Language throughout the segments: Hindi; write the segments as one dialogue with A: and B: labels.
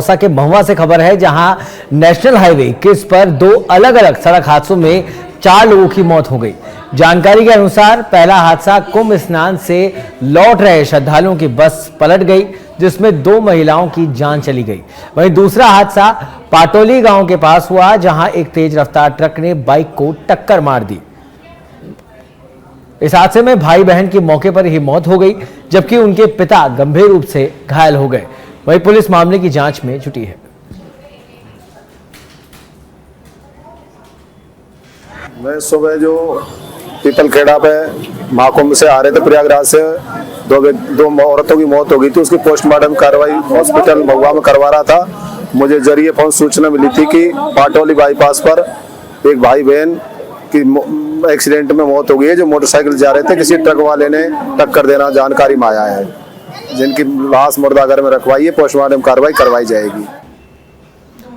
A: दौसा के महुआ से खबर है, जहां नेशनल हाईवे किस पर दो अलग अलग सड़क हादसों में 4 लोगों की मौत हो गई। जानकारी के अनुसार पहला हादसा कुंभ स्नान से लौट रहे श्रद्धालुओं की बस पलट गई, जिसमें 2 महिलाओं की जान चली गई। वहीं दूसरा हादसा पाटोली गांव के पास हुआ, जहां एक तेज रफ्तार ट्रक ने बाइक को टक्कर मार दी। इस हादसे में भाई बहन की मौके पर ही मौत हो गई, जबकि उनके पिता गंभीर रूप से घायल हो गए। वहीं पुलिस मामले की जांच में जुटी है।
B: मैं सुबह जो पीपलखेड़ा पे महाकुंभ से आ रहे थे प्रयागराज से, दो औरतों की मौत हो गई थी। उसकी पोस्टमार्टम कार्रवाई हॉस्पिटल महुआ में करवा रहा था। मुझे जरिए फोन सूचना मिली थी कि पाटोली बाईपास पर एक भाई बहन की एक्सीडेंट में मौत हो गई है, जो मोटरसाइकिल जा रहे थे, किसी ट्रक वाले ने टक्कर देना जानकारी में आया है, जिनकी लाश मुर्दाघर में रखवाई है। पोस्टमार्टम कार्रवाई करवाई जाएगी।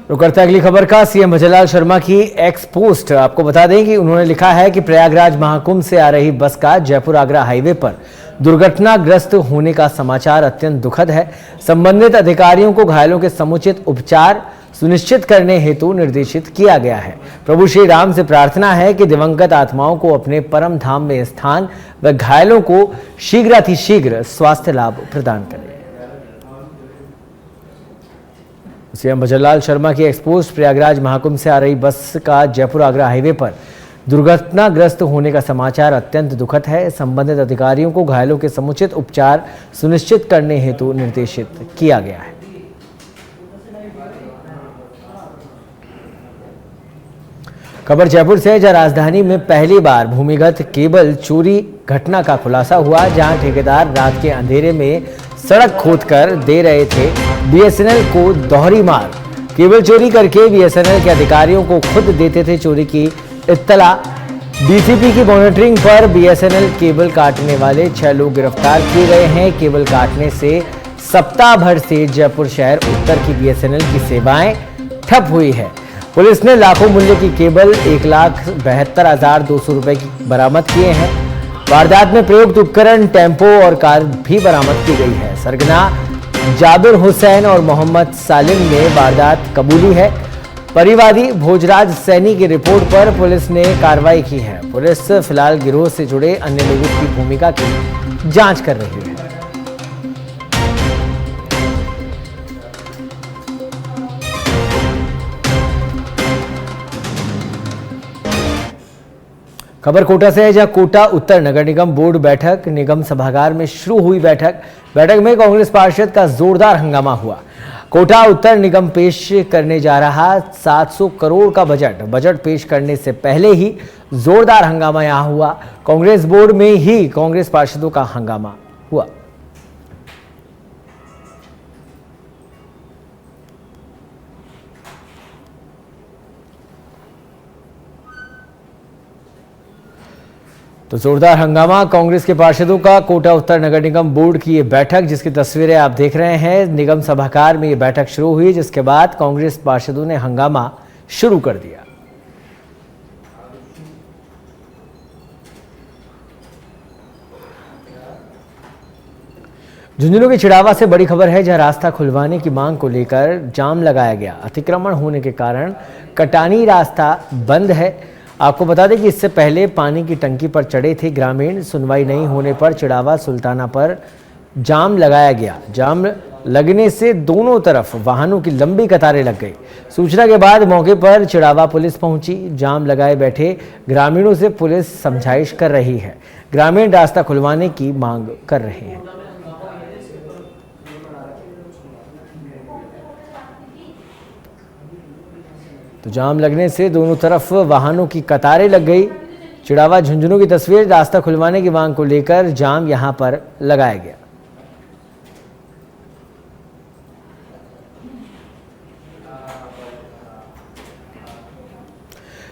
A: रुक करते अगली खबर का। सीएम भजनलाल शर्मा की एक्स पोस्ट। आपको बता दें कि उन्होंने लिखा है कि प्रयागराज महाकुंभ से आ रही बस का जयपुर आगरा हाईवे पर दुर्घटनाग्रस्त होने का समाचार अत्यंत दुखद है। संबंधित अधिकारियों को घायलों के समुचित उपचार सुनिश्चित करने हेतु निर्देशित किया गया है। प्रभु श्री राम से प्रार्थना है कि दिवंगत आत्माओं को अपने परम धाम में स्थान व घायलों को शीघ्रातिशीघ्र स्वास्थ्य लाभ प्रदान करें। सीएम भजनलाल शर्मा की एक्सपोस्ट। प्रयागराज महाकुंभ से आ रही बस का जयपुर आगरा हाईवे पर दुर्घटनाग्रस्त होने का समाचार अत्यंत दुखद है। संबंधित अधिकारियों को घायलों के समुचित उपचार सुनिश्चित करने हेतु निर्देशित किया गया है। खबर जयपुर से, जहां राजधानी में पहली बार भूमिगत केबल चोरी घटना का खुलासा हुआ, जहां ठेकेदार रात के अंधेरे में सड़क खोदकर दे रहे थे बीएसएनएल को दोहरी मार। केबल चोरी करके बीएसएनएल के अधिकारियों को खुद देते थे चोरी की इत्तला। डीसीपी की मॉनिटरिंग पर बीएसएनएल केबल काटने वाले 6 लोग गिरफ्तार किए गए हैं। केबल काटने से सप्ताह भर से जयपुर शहर उत्तर की बीएसएनएल की सेवाएं ठप हुई है। पुलिस ने लाखों मूल्य की केबल 1,72,200 रुपए की बरामद किए हैं। वारदात में प्रयुक्त उपकरण, टेम्पो और कार भी बरामद की गई है। सरगना जाबिर हुसैन और मोहम्मद सालिम ने वारदात कबूली है। परिवादी भोजराज सैनी की रिपोर्ट पर पुलिस ने कार्रवाई की है। पुलिस फिलहाल गिरोह से जुड़े अन्य लोगों की भूमिका की जांच कर रही है। खबर कोटा से है, जहां कोटा उत्तर नगर निगम बोर्ड बैठक निगम सभागार में शुरू हुई। बैठक में कांग्रेस पार्षद का जोरदार हंगामा हुआ। कोटा उत्तर निगम पेश करने जा रहा 700 करोड़ का बजट पेश करने से पहले ही जोरदार हंगामा यहां हुआ। कांग्रेस बोर्ड में ही कांग्रेस पार्षदों का हंगामा हुआ। तो जोरदार हंगामा कांग्रेस के पार्षदों का कोटा उत्तर नगर निगम बोर्ड की ये बैठक, जिसकी तस्वीरें आप देख रहे हैं। निगम सभागार में ये बैठक शुरू हुई, जिसके बाद कांग्रेस पार्षदों ने हंगामा शुरू कर दिया। झुंझुनू के चिड़ावा से बड़ी खबर है, जहां रास्ता खुलवाने की मांग को लेकर जाम लगाया गया। अतिक्रमण होने के कारण कटानी रास्ता बंद है। आपको बता दें कि इससे पहले पानी की टंकी पर चढ़े थे ग्रामीण। सुनवाई नहीं होने पर चिड़ावा सुल्ताना पर जाम लगाया गया। जाम लगने से दोनों तरफ वाहनों की लंबी कतारें लग गई। सूचना के बाद मौके पर चिड़ावा पुलिस पहुंची। जाम लगाए बैठे ग्रामीणों से पुलिस समझाइश कर रही है। ग्रामीण रास्ता खुलवाने की मांग कर रहे हैं। तो जाम लगने से दोनों तरफ वाहनों की कतारें लग गई। चिड़ावा झुंझुनू की तस्वीर। रास्ता खुलवाने की मांग को लेकर जाम यहां पर लगाया गया।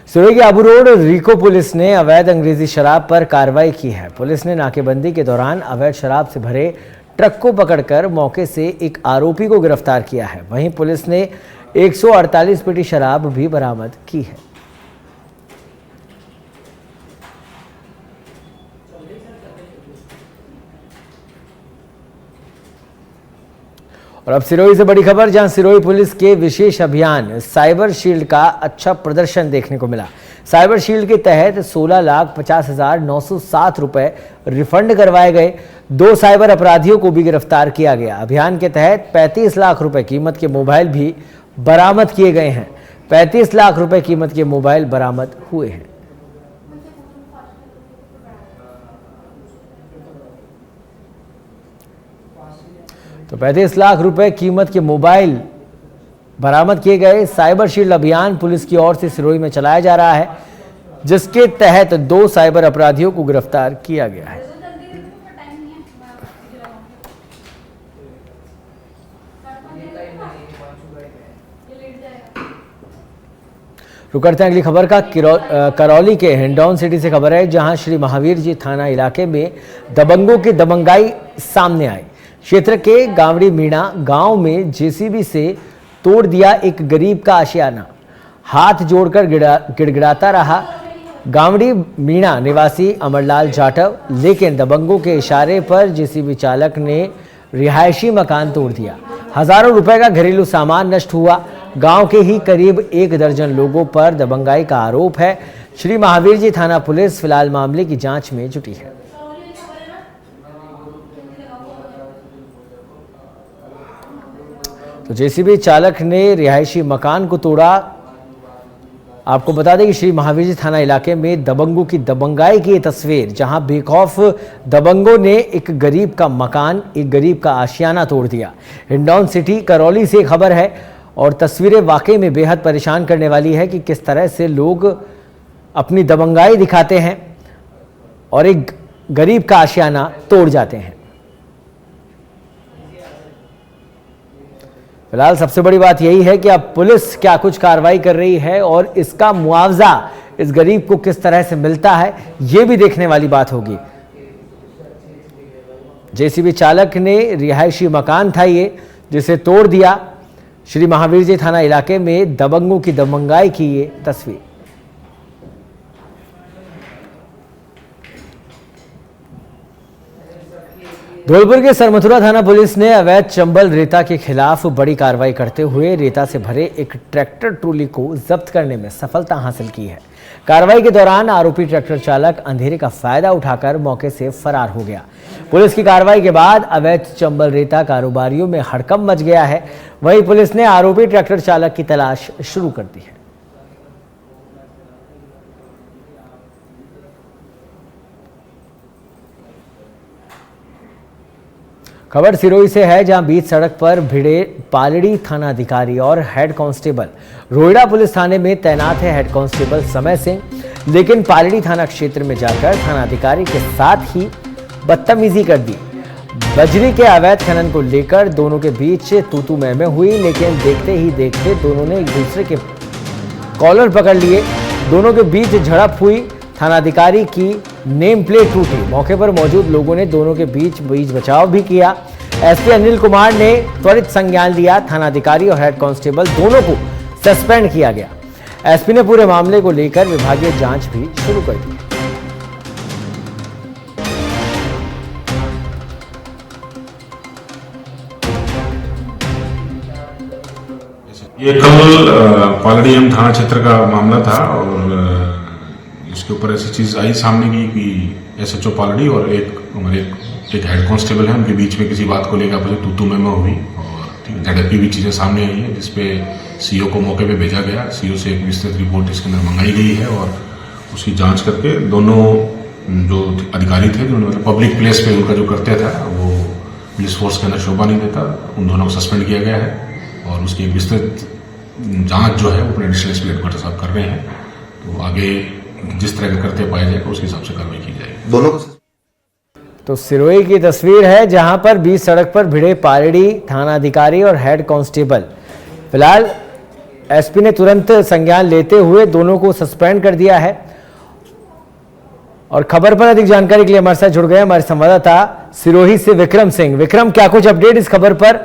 A: सिरोही के आबू रोड रीको पुलिस ने अवैध अंग्रेजी शराब पर कार्रवाई की है। पुलिस ने नाकेबंदी के दौरान अवैध शराब से भरे ट्रक को पकड़कर मौके से एक आरोपी को गिरफ्तार किया है। वहीं पुलिस ने 148 पेटी शराब भी बरामद की है। और अब सिरोही से बड़ी खबर, जहां सिरोही पुलिस के विशेष अभियान साइबर शील्ड का अच्छा प्रदर्शन देखने को मिला। साइबर शील्ड के तहत 16,50,907 रुपए रिफंड करवाए गए। 2 साइबर अपराधियों को भी गिरफ्तार किया गया। अभियान के तहत 35 लाख रुपए कीमत के मोबाइल भी बरामद किए गए हैं। 35 लाख रुपए कीमत के मोबाइल बरामद हुए हैं। तो 35 लाख रुपए कीमत के मोबाइल बरामद किए गए। साइबर शील्ड अभियान पुलिस की ओर से सिरोही में चलाया जा रहा है, जिसके तहत 2 साइबर अपराधियों को गिरफ्तार किया गया है। रुक करते हैं अगली खबर का। करौली के हिंडौन सिटी से खबर है, जहां श्री महावीर जी थाना इलाके में दबंगों की दबंगाई सामने आई। क्षेत्र के गावड़ी मीणा गांव में जेसीबी से तोड़ दिया एक गरीब का आशियाना। हाथ जोड़कर गिड़गिड़ाता रहा गावड़ी मीणा निवासी अमरलाल जाटव, लेकिन दबंगों के इशारे पर जेसीबी चालक ने रिहायशी मकान तोड़ दिया। हजारों रुपए का घरेलू सामान नष्ट हुआ। गांव के ही करीब 1 दर्जन लोगों पर दबंगाई का आरोप है। श्री महावीर जी थाना पुलिस फिलहाल मामले की जांच में जुटी है। तो जेसीबी चालक ने रिहायशी मकान को तोड़ा। आपको बता दें कि श्री महावीर जी थाना इलाके में दबंगों की दबंगाई की तस्वीर, जहां बेखौफ दबंगों ने एक गरीब का मकान, एक गरीब का आशियाना तोड़ दिया। हिंडौन सिटी करौली से खबर है और तस्वीरें वाकई में बेहद परेशान करने वाली है कि किस तरह से लोग अपनी दबंगाई दिखाते हैं और एक गरीब का आशियाना तोड़ जाते हैं। फिलहाल सबसे बड़ी बात यही है कि अब पुलिस क्या कुछ कार्रवाई कर रही है और इसका मुआवजा इस गरीब को किस तरह से मिलता है, यह भी देखने वाली बात होगी। जेसीबी चालक ने रिहायशी मकान था ये, जिसे तोड़ दिया। श्री महावीर जी थाना इलाके में दबंगों की दबंगाई की ये तस्वीर। धौलपुर के सरमथुरा थाना पुलिस ने अवैध चंबल रेता के खिलाफ बड़ी कार्रवाई करते हुए रेता से भरे एक ट्रैक्टर ट्रॉली को जब्त करने में सफलता हासिल की है। कार्रवाई के दौरान आरोपी ट्रैक्टर चालक अंधेरे का फायदा उठाकर मौके से फरार हो गया। पुलिस की कार्रवाई के बाद अवैध चंबल रेता कारोबारियों में हड़कंप मच गया है। वहीं पुलिस ने आरोपी ट्रैक्टर चालक की तलाश शुरू कर दी है। खबर सिरोही से है, जहां बीच सड़क पर भिड़े पालड़ी थानाधिकारी और हेड कांस्टेबल। रोहिड़ा पुलिस थाने में तैनात है हेड कांस्टेबल समय सिंह, लेकिन पालड़ी थाना क्षेत्र में जाकर थानाधिकारी के साथ ही बदतमीजी कर दी। बजरी के अवैध खनन को लेकर दोनों के बीच तू मैं हुई, लेकिन देखते ही देखते दोनों ने एक दूसरे के कॉलर पकड़ लिए। दोनों के बीच झड़प हुई। थानाधिकारी की नेम प्लेट टूटी। मौके पर मौजूद लोगों ने दोनों के बीच बचाव भी किया। एसपी अनिल कुमार ने त्वरित संज्ञान लिया। थानाधिकारी और हेड कांस्टेबल दोनों को सस्पेंड किया गया। एसपी ने पूरे मामले को लेकर विभागीय जांच भी शुरू कर दी।
C: ये कल पालड़ीएम थाना क्षेत्र का मामला था और इसके ऊपर ऐसी चीज आई सामने की कि एसएचओ पालड़ी और एक हेड कांस्टेबल है, उनके बीच में किसी बात को लेकर तू मैं हुई और झड़प की भी चीजें सामने आई है, जिसपे सीओ को मौके पे भेजा गया। सीओ से एक विस्तृत रिपोर्ट इसके अंदर मंगाई गई है और उसकी जांच करके दोनों जो अधिकारी थे, जो मतलब पब्लिक प्लेस पे उनका जो करते था वो पुलिस फोर्स के अंदर शोभा नहीं देता, उन दोनों को सस्पेंड किया गया है और उसकी एक विस्तृत जांच जो है वो अपने एडिशनल एसपी हेडक्वार्टर साहब कर रहे हैं। तो आगे जिस तरह के करते पाया जाएगा उसके हिसाब से कार्रवाई की जाएगी। दोनों को
A: तो सिरोही की तस्वीर है, जहां पर बीच सड़क पर भिड़े पालड़ी थानाधिकारी और हेड कांस्टेबल। फिलहाल एसपी ने तुरंत संज्ञान लेते हुए दोनों को सस्पेंड कर दिया है। और खबर पर अधिक जानकारी के लिए हमारे साथ जुड़ गए हमारे संवाददाता सिरोही से विक्रम सिंह। विक्रम, क्या कुछ अपडेट इस खबर पर?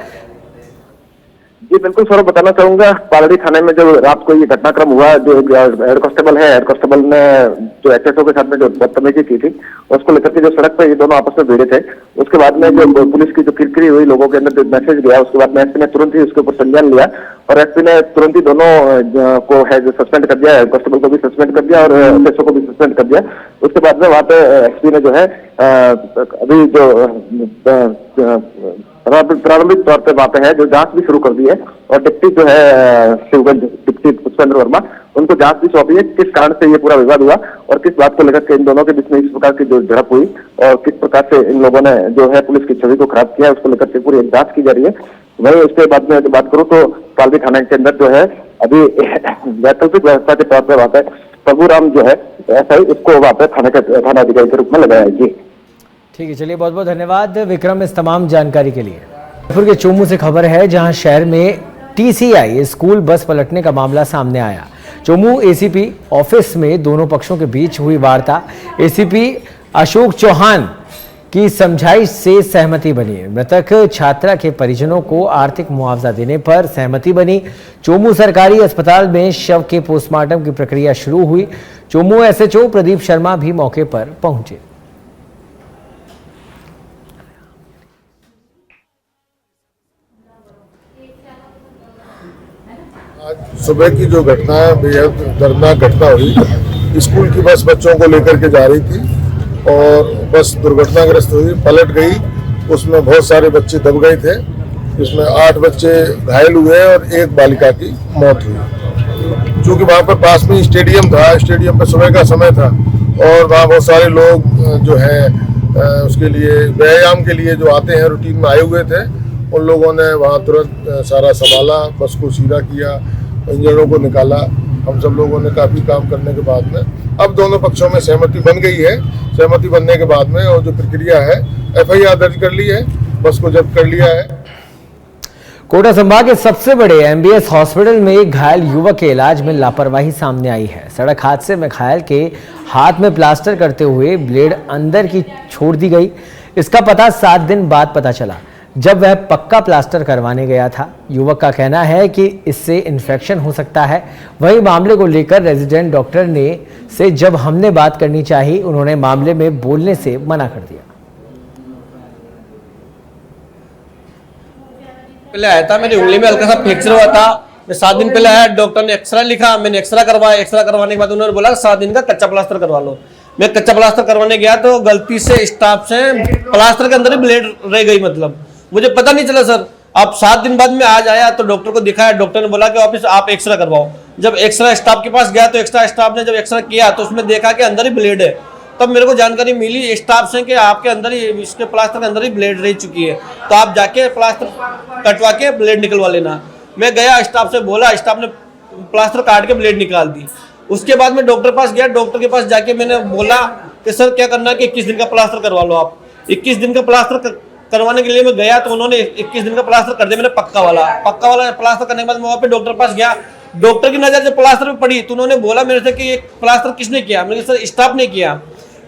D: जी बिल्कुल सर, बताना चाहूंगा पालड़ी थाने में जो रात को ये घटनाक्रम हुआ, जो हेड कांस्टेबल है, हेड कांस्टेबल ने जो एचएसओ के साथ में जो बदतमीजी की थी उसको लेकर के जो सड़क पर ये दोनों आपस में भिड़े थे, उसके बाद में जो पुलिस की जो किरकिरी हुई, लोगों के अंदर जो मैसेज गया, उसके बाद में एसपी ने तुरंत ही उसके ऊपर संज्ञान लिया और एसपी ने तुरंत ही दोनों को है जो सस्पेंड कर दिया, हेड कांस्टेबल को भी सस्पेंड कर दिया और एसएसओ को भी सस्पेंड कर दिया। उसके बाद में वहां पे एसपी ने जो है अभी जो प्रारंभिक तौर पे वहां पे है जो जांच भी शुरू कर दी है और डिप्टी जो है शिवगंज डिप्टी पुष्पेंद्र वर्मा, उनको जांच भी सौंपी है किस कारण से ये पूरा विवाद हुआ और किस बात को लेकर के इन दोनों के बीच में इस प्रकार की जो झड़प हुई और किस प्रकार से इन लोगों ने जो है पुलिस की छवि को खराब किया, उसको लेकर के पूरी एक जांच की जा रही है। वहीं उसके बाद में बात करूँ तो पालड़ी थाना के अंदर जो है अभी वैकल्पिक व्यवस्था के तौर पर वहां पे प्रभुराम जो है ऐसा ही उसको वहां पे थाना अधिकारी के रूप में लगाया है। जी
A: ठीक है, चलिए बहुत बहुत धन्यवाद विक्रम इस तमाम जानकारी के लिए। जयपुर के चोमू से खबर है जहां शहर में टीसीआई स्कूल बस पलटने का मामला सामने आया। चोमू एसीपी ऑफिस में दोनों पक्षों के बीच हुई वार्ता, एसीपी अशोक चौहान की समझाइश से सहमति बनी। मृतक छात्रा के परिजनों को आर्थिक मुआवजा देने पर सहमति बनी। चोमू सरकारी अस्पताल में शव के पोस्टमार्टम की प्रक्रिया शुरू हुई। चोमू एसएचओ प्रदीप शर्मा भी मौके पर पहुंचे।
E: आज सुबह की जो घटना है बेहद दर्दनाक घटना हुई। स्कूल की बस बच्चों को लेकर के जा रही थी और बस दुर्घटनाग्रस्त हुई, पलट गई। उसमें बहुत सारे बच्चे दब गए थे, इसमें 8 बच्चे घायल हुए और 1 बालिका की मौत हुई। क्योंकि वहाँ पर पास में स्टेडियम था, स्टेडियम पर सुबह का समय था और वहाँ बहुत सारे लोग जो है उसके लिए व्यायाम के लिए जो आते हैं रूटीन में आए हुए थे, उन लोगों ने वहाँ तुरंत सारा संभाला, बस को सीधा किया, इंजनों को निकाला। हम सब लोगों ने काफ़ी काम करने के बाद में अब दोनों पक्षों में सहमति बन गई है। सहमति बनने के बाद में और जो प्रक्रिया है एफआईआर दर्ज कर ली है, बस को जब्त कर लिया है।
A: कोटा संभाग के सबसे बड़े एमबीएस हॉस्पिटल में एक घायल युवक के इलाज में लापरवाही सामने आई है। सड़क हादसे में घायल के हाथ में प्लास्टर करते हुए ब्लेड अंदर की छोड़ दी गई। इसका पता 7 दिन बाद पता चला जब वह पक्का प्लास्टर करवाने गया था। युवक का कहना है कि इससे इन्फेक्शन हो सकता है। वहीं मामले को लेकर रेजिडेंट डॉक्टर से जब हमने बात करनी चाहिए, उन्होंने मामले में बोलने से मना कर दिया।
F: पहले आया था, मेरी उंगली में हल्का सा फ्रैक्चर हुआ था। मैं 7 दिन पहले आया, डॉक्टर ने एक्सरे लिखा, मैंने एक्सरा करवाया। एक्सरा करवाने के बाद उन्होंने बोला 7 दिन का कच्चा प्लास्टर करवा लो। मैं कच्चा प्लास्टर करवाने गया तो गलती से स्टाफ से प्लास्टर के अंदर ही ब्लेड रह गई, मतलब मुझे पता नहीं चला सर। अब 7 दिन बाद में आज आया तो डॉक्टर को दिखाया, डॉक्टर ने बोला कि वापस आप एक्सरा करवाओ। जब एक्सरा स्टाफ के पास गया तो एक्स्ट्रा स्टाफ ने जब एक्सरा किया तो उसमें देखा कि अंदर ही ब्लेड है। तब मेरे को जानकारी मिली स्टाफ से कि आपके अंदर ही, इसके प्लास्टर के अंदर ही ब्लेड रह चुकी है, तो आप जाके प्लास्टर कटवा के ब्लेड निकलवा लेना। मैं गया, स्टाफ से बोला, स्टाफ ने प्लास्टर काट के ब्लेड निकाल दी। उसके बाद मैं डॉक्टर पास गया, डॉक्टर के पास जाके मैंने बोला कि सर क्या करना है कि 21 दिन का प्लास्टर करवा लो आप। 21 दिन का प्लास्टर करवाने के लिए मैं गया तो उन्होंने 21 दिन का प्लास्टर कर दिया। मैंने पक्का वाला प्लास्टर करने के बाद मैं वहाँ पे डॉक्टर पास गया। डॉक्टर की नजर जब प्लास्टर पे पड़ी तो उन्होंने बोला मेरे से कि ये प्लास्टर किसने किया। मैंने कहा सर स्टाफ ने किया।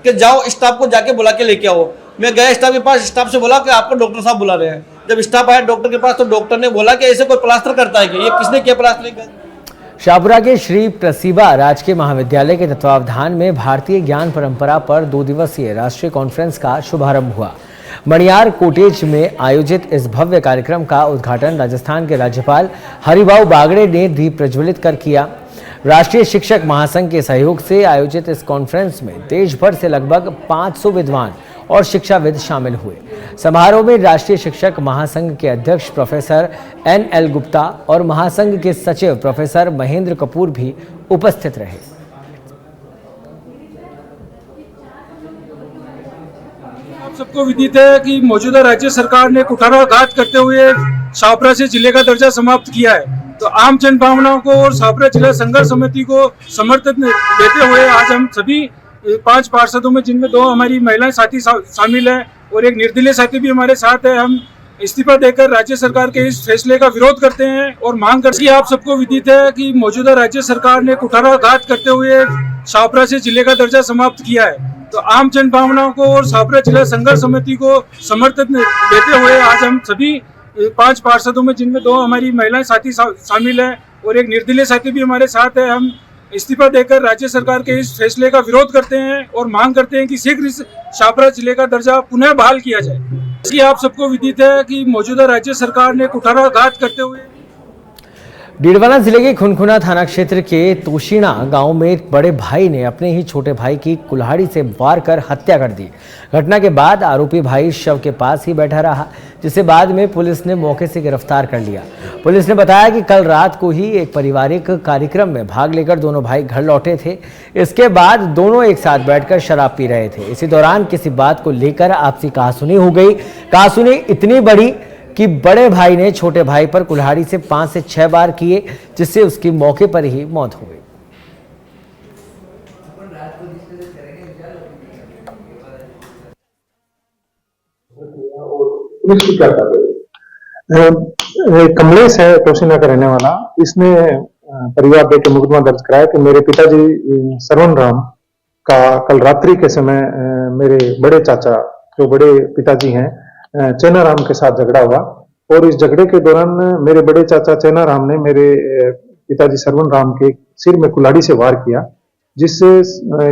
F: कि जाओ स्टाफ को जाके बुला के लेके आओ। मैं गया स्टाफ के पास, स्टाफ से बोला कि आपको डॉक्टर साहब बुला रहे हैं। जब स्टाफ आया डॉक्टर के पास तो डॉक्टर ने बोला कि ऐसे कोई प्लास्टर करता है कि ये किसने किया प्लास्टर।
A: शाहपुरा के श्री प्रसिबा राजकीय महाविद्यालय के तत्वावधान में भारतीय ज्ञान परंपरा पर 2 दिवसीय राष्ट्रीय कॉन्फ्रेंस का शुभारंभ हुआ। मणियार कोटेज में आयोजित इस भव्य कार्यक्रम का उद्घाटन राजस्थान के राज्यपाल हरिभाऊ बागड़े ने दीप प्रज्वलित कर किया। राष्ट्रीय शिक्षक महासंघ के सहयोग से आयोजित इस कॉन्फ्रेंस में देश भर से लगभग 500 विद्वान और शिक्षाविद शामिल हुए। समारोह में राष्ट्रीय शिक्षक महासंघ के अध्यक्ष प्रोफेसर NL गुप्ता और महासंघ के सचिव प्रोफेसर महेंद्र कपूर भी उपस्थित रहे।
G: आप सबको विदित है कि मौजूदा राज्य सरकार ने कुठाराघात करते हुए शाहपुरा से जिले का दर्जा समाप्त किया है। तो आम जन भावनाओं को और शाहपुरा जिला संघर्ष समिति को समर्थन देते हुए आज हम सभी 5 पार्षदों में, जिनमें 2 हमारी महिलाएं साथी शामिल है और एक निर्दलीय साथी भी हमारे साथ है, हम इस्तीफा देकर राज्य सरकार के इस फैसले का विरोध करते हैं और मांग करते हैं। आप सबको विदित है कि मौजूदा राज्य सरकार ने कुठाराघात करते हुए शाहपुरा से जिले का दर्जा समाप्त किया है। तो आम जन भावनाओं को और शाहपुरा जिला संघर्ष समिति को समर्थन देते हुए आज हम सभी 5 पार्षदों में, जिनमें 2 हमारी महिलाएं साथी शामिल है और एक निर्दलीय साथी भी हमारे साथ है। हम इस्तीफा देकर राज्य सरकार के इस फैसले का विरोध करते हैं और मांग करते हैं कि शीघ्र इस छापरा जिले का दर्जा पुनः बहाल किया जाए। इसकी आप सबको विदित है कि मौजूदा राज्य सरकार ने कुठाराघात करते हुए
A: डीडवाना जिले के खुनखुना थाना क्षेत्र के तोशीना गांव में एक बड़े भाई ने अपने ही छोटे भाई की कुल्हाड़ी से वार कर हत्या कर दी। घटना के बाद आरोपी भाई शव के पास ही बैठा रहा, जिसे बाद में पुलिस ने मौके से गिरफ्तार कर लिया। पुलिस ने बताया कि कल रात को ही एक पारिवारिक कार्यक्रम में भाग लेकर दोनों भाई घर लौटे थे। इसके बाद दोनों एक साथ बैठकर शराब पी रहे थे। इसी दौरान किसी बात को लेकर आपसी कहासुनी हो गई। कहासुनी इतनी बड़ी कि बड़े भाई ने छोटे भाई पर कुल्हाड़ी से 5 से 6 बार किए, जिससे उसकी मौके पर ही मौत हो गई।
H: कमलेश है, तोशीना का रहने वाला। इसने परिवार देख के मुकदमा दर्ज कराया कि मेरे पिताजी सरवन राम का कल रात्रि के समय मेरे बड़े चाचा, जो बड़े पिताजी हैं, चैना राम के साथ झगड़ा हुआ और इस झगड़े के दौरान मेरे बड़े चाचा चैना राम ने मेरे पिताजी सरवन राम के सिर में कुल्हाड़ी से वार किया, जिससे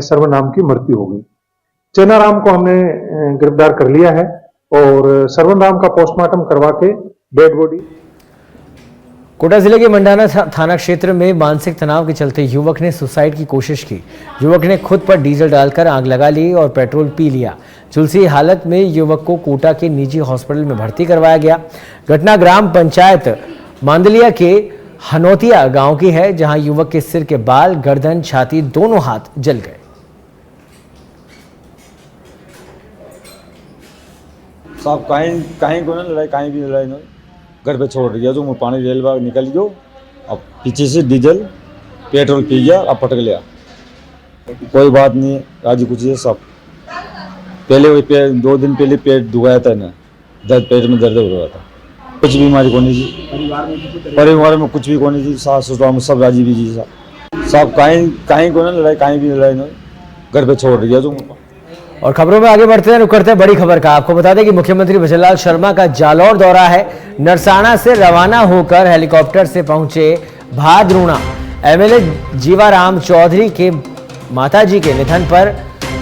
H: सरवन राम की मृत्यु हो गई। चैना राम को हमने गिरफ्तार कर लिया है और सरवन राम का पोस्टमार्टम करवा के डेड बॉडी।
A: कोटा जिले के मंडाना थाना क्षेत्र में मानसिक तनाव के चलते युवक ने सुसाइड की कोशिश की। युवक ने खुद पर डीजल डालकर आग लगा ली और पेट्रोल पी लिया। झुलसी हालत में युवक को कोटा के निजी हॉस्पिटल में भर्ती करवाया गया। घटना ग्राम पंचायत मांदलिया के हनौतिया गांव की है, जहां युवक के सिर के बाल, गर्दन, छाती, दोनों हाथ जल गए।
I: साहब कहीं को ना लड़ाई, कहीं भी लड़ाई नहीं, घर पे छोड़ दिया। जो मुँह पानी रेल बाग निकल गयो, अब पीछे से डीजल पेट्रोल पी गया, अब पटक लिया। कोई बात नहीं, राजी कुछ है सब। पहले वही 2 दिन पहले पेट दुखाया था ना, पेट में दर्द हो रहा था। कुछ बीमारी को नहीं थी, परिवार में कुछ भी को नहीं थी। सास ससुर में सब राजी भी जी सब कहीं को ना लड़ाई, कहीं भी लड़ाई नहीं, घर पे छोड़ दिया। जो
A: और खबरों में आगे बढ़ते हैं, रुक करते हैं बड़ी खबर का। आपको बता दें कि मुख्यमंत्री भजनलाल शर्मा का जालौर दौरा है। नरसाना से रवाना होकर हेलीकॉप्टर से पहुंचे भादरूणा। एमएलए जीवाराम चौधरी के माताजी के निधन पर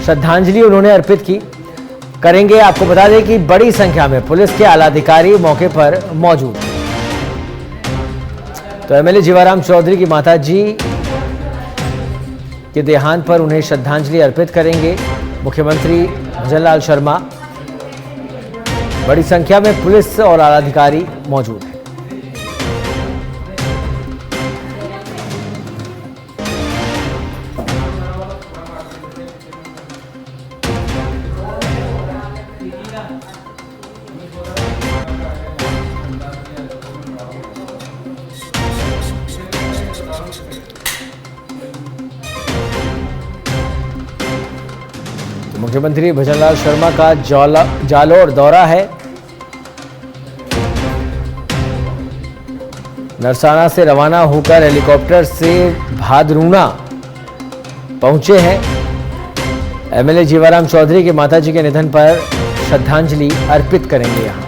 A: श्रद्धांजलि उन्होंने अर्पित की करेंगे। आपको बता दें कि बड़ी संख्या में पुलिस के आला अधिकारी मौके पर मौजूद हैं। तो एमएलए जीवाराम चौधरी की माताजी के देहांत पर उन्हें श्रद्धांजलि अर्पित करेंगे मुख्यमंत्री भजनलाल शर्मा। बड़ी संख्या में पुलिस और आला अधिकारी मौजूद हैं। मुख्यमंत्री भजनलाल शर्मा का जालौर दौरा है। नरसाना से रवाना होकर हेलीकॉप्टर से भादरूणा पहुंचे हैं। एमएलए जीवाराम चौधरी के माताजी के निधन पर श्रद्धांजलि अर्पित करेंगे यहां।